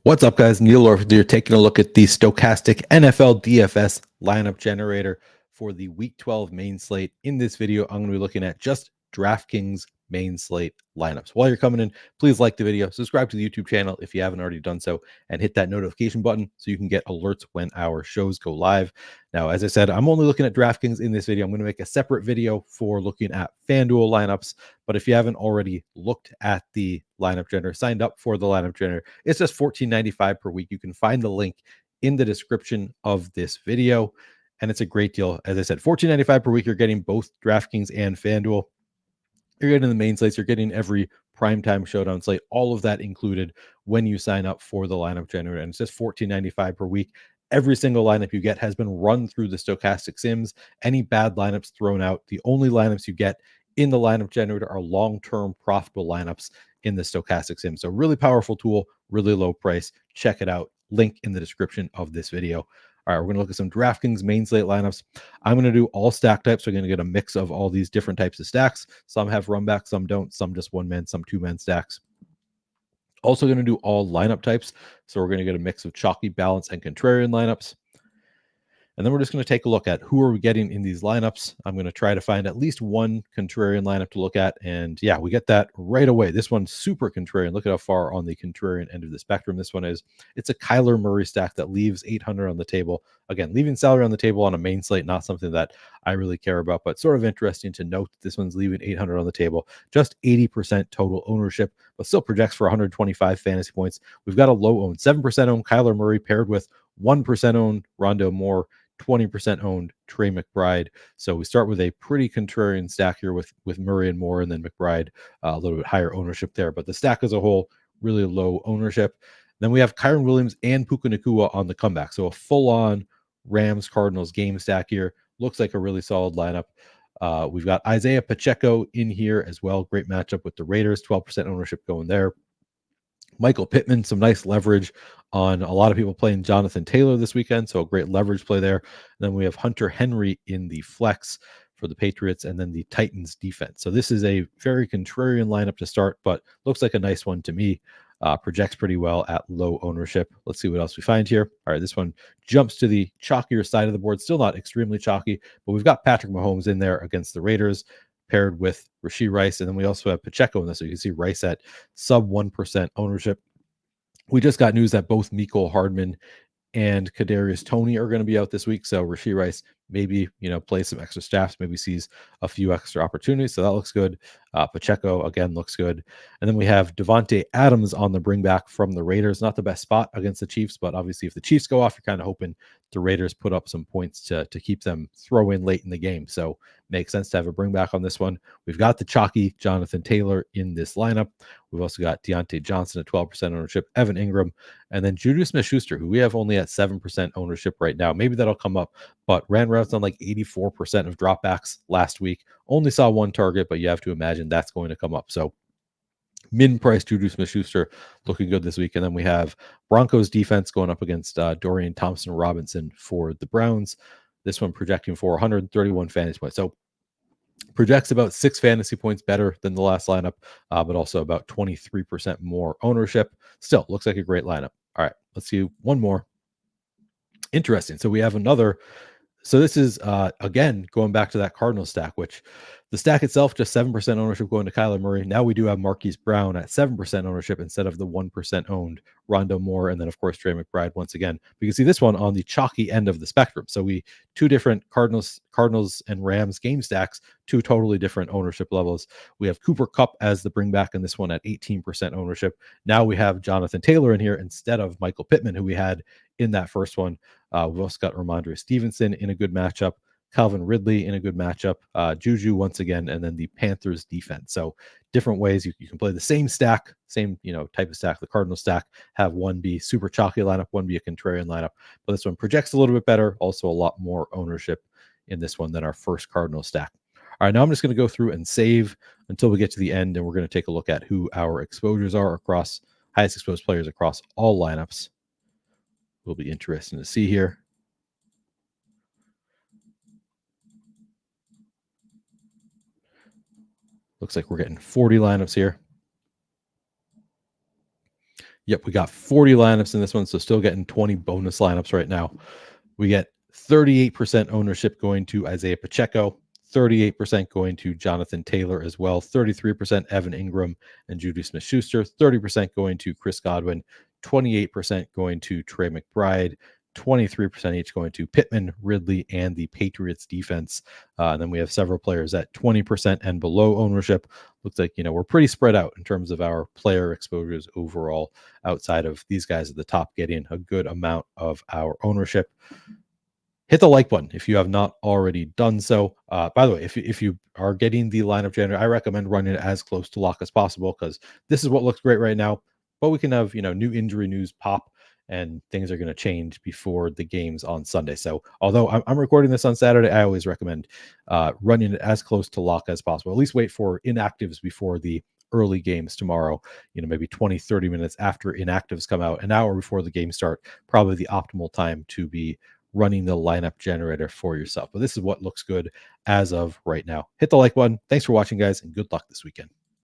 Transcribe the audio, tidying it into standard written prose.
What's up, guys? Neil Orfield here, taking a look at the Stokastic NFL DFS lineup generator for the Week 12 main slate. In this video, I'm going to be looking at just DraftKings main slate lineups. While you're coming in, please like the video, subscribe to the YouTube channel if you haven't already done so, and hit that notification button so you can get alerts when our shows go live. Now, as I said, I'm only looking at DraftKings in this video. I'm going to make a separate video for looking at FanDuel lineups. But if you haven't already looked at the lineup generator, signed up for the lineup generator, it's just $14.95 per week. You can find the link in the description of this video. And it's a great deal. As I said, $14.95 per week. You're getting both DraftKings and FanDuel. You're getting the main slates. You're getting every primetime showdown slate, all of that included when you sign up for the lineup generator. And it's just $14.95 per week. Every single lineup you get has been run through the Stokastic Sims. Any bad lineups thrown out. The only lineups you get in the lineup generator are long-term profitable lineups in the Stokastic Sim. So really powerful tool, really low price. Check it out. Link in the description of this video. All right, we're going to look at some DraftKings main slate lineups. I'm going to do all stack types. We're going to get a mix of all these different types of stacks. Some have run back, some don't. Some just one-man, some two-man stacks. Also going to do all lineup types. So we're going to get a mix of chalky, balance, and contrarian lineups. And then we're just going to take a look at who are we getting in these lineups. I'm going to try to find at least one contrarian lineup to look at. And yeah, we get that right away. This one's super contrarian. Look at how far on the contrarian end of the spectrum this one is. It's a Kyler Murray stack that leaves 800 on the table. Again, leaving salary on the table on a main slate, not something that I really care about, but sort of interesting to note that this one's leaving 800 on the table. Just 80% total ownership, but still projects for 125 fantasy points. We've got a low owned, 7% owned Kyler Murray paired with 1% owned Rondo Moore, 20% owned Trey McBride. So we start with a pretty contrarian stack here with Murray and Moore, and then McBride a little bit higher ownership there. But the stack as a whole, really low ownership. Then we have Kyron Williams and Puka Nacua on the comeback. So a full-on Rams-Cardinals game stack here. Looks like a really solid lineup. We've got Isaiah Pacheco in here as well. Great matchup with the Raiders. 12% ownership going there. Michael Pittman, some nice leverage on a lot of people playing Jonathan Taylor this weekend. So a great leverage play there. And then we have Hunter Henry in the flex for the Patriots, and then the Titans defense. So this is a very contrarian lineup to start, but looks like a nice one to me. Projects pretty well at low ownership. Let's see what else we find here. All right, this one jumps to the chalkier side of the board. Still not extremely chalky, but we've got Patrick Mahomes in there against the Raiders, paired with Rashee Rice. And then we also have Pacheco in this. So you can see Rice at sub 1% ownership. We just got news that both Mecole Hardman and Kadarius Toney are going to be out this week. So Rashee Rice maybe, plays some extra snaps, maybe sees a few extra opportunities. So that looks good. Pacheco, again, looks good. And then we have Devontae Adams on the bring back from the Raiders. Not the best spot against the Chiefs, but obviously if the Chiefs go off, you're kind of hoping the Raiders put up some points to keep them throw in late in the game. So makes sense to have a bring back on this one. We've got the chalky Jonathan Taylor in this lineup. We've also got Deontay Johnson at 12% ownership, Evan Ingram, and then Juju Smith-Schuster, who we have only at 7% ownership right now. Maybe that'll come up, but ran routes on like 84% of dropbacks last week. Only saw one target, but you have to imagine that's going to come up. So min-price Juju Smith-Schuster looking good this week. And then we have Broncos defense going up against Dorian Thompson-Robinson for the Browns. This one projecting for 131 fantasy points. So projects about 6 fantasy points better than the last lineup, but also about 23% more ownership. Still looks like a great lineup. All right, let's see one more. Interesting. So we have another. So this is, again, going back to that Cardinal stack, which the stack itself, just 7% ownership going to Kyler Murray. Now we do have Marquise Brown at 7% ownership instead of the 1% owned Rondo Moore. And then, of course, Trey McBride once again. We can see this one on the chalky end of the spectrum. So two different Cardinals and Rams game stacks, two totally different ownership levels. We have Cooper Kupp as the bring back in this one at 18% ownership. Now we have Jonathan Taylor in here instead of Michael Pittman, who we had in that first one. We've also got Ramondre Stevenson in a good matchup, Calvin Ridley in a good matchup, Juju once again, and then the Panthers defense. So different ways you can play the same stack, same type of stack, the Cardinal stack, have one be super chalky lineup, one be a contrarian lineup. But this one projects a little bit better, also a lot more ownership in this one than our first Cardinal stack. All right, now I'm just going to go through and save until we get to the end, and we're going to take a look at who our exposures are across highest exposed players across all lineups. Will be interesting to see here. Looks like we're getting 40 lineups here. Yep, we got 40 lineups in this one, so still getting 20 bonus lineups right now. We get 38% ownership going to Isaiah Pacheco, 38% going to Jonathan Taylor as well, 33% Evan Ingram and Juju Smith-Schuster, 30% going to Chris Godwin, 28% going to Trey McBride, 23% each going to Pittman, Ridley, and the Patriots defense. And then we have several players at 20% and below ownership. Looks like, we're pretty spread out in terms of our player exposures overall, outside of these guys at the top getting a good amount of our ownership. Hit the like button if you have not already done so. By the way, if you are getting the lineup generator, I recommend running it as close to lock as possible, because this is what looks great right now. But we can have new injury news pop, and things are going to change before the games on Sunday. So although I'm recording this on Saturday, I always recommend running it as close to lock as possible. At least wait for inactives before the early games tomorrow, maybe 20-30 minutes after inactives come out, an hour before the games start, probably the optimal time to be running the lineup generator for yourself. But this is what looks good as of right now. Hit the like button. Thanks for watching, guys, and good luck this weekend.